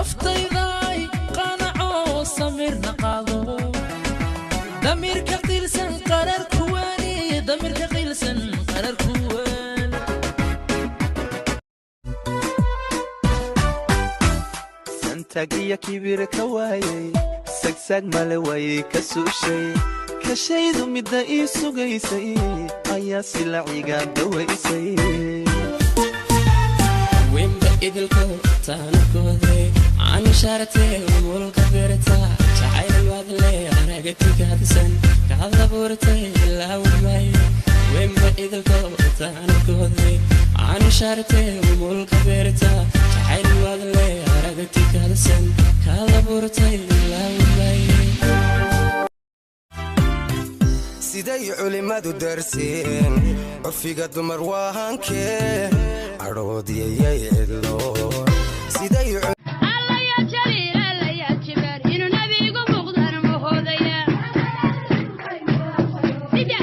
naftayday qanaco samir naqado damirka qilsan qarar kuwani damirka qilsan qarar kuwan santagiya kibirka waayay sagsag male way ka suushay ka shaydu midda ii sugaysay ayaa silaciga dawaysay idilko taankoodey aan shartay mulka beerta jacayl wadle aragtiga hadsan kaada buurtay laawmay wemba idilko taankoodey aan shartay mulka beerta jacayl wadle aragtiga hadsan kaada buurtay laawmay siday culimadu darseen urfiga dumar waahankee aroodiyay cidlo siday alla ya jaliil alla ya jibar inuu nabigu muqdar muhoodaya sida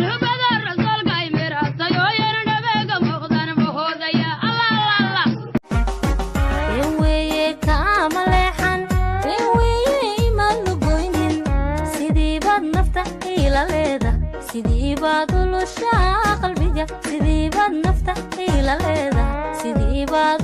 muhammad rasuulka ay miratay oo inuu nabigu muqdar muhoodaya alla weeye kaamaleexan weeye imalugoynin sidii bad nafta ila leeda sidii bad ulusha qalbiga sidii bad nafta ila leeda sidii bad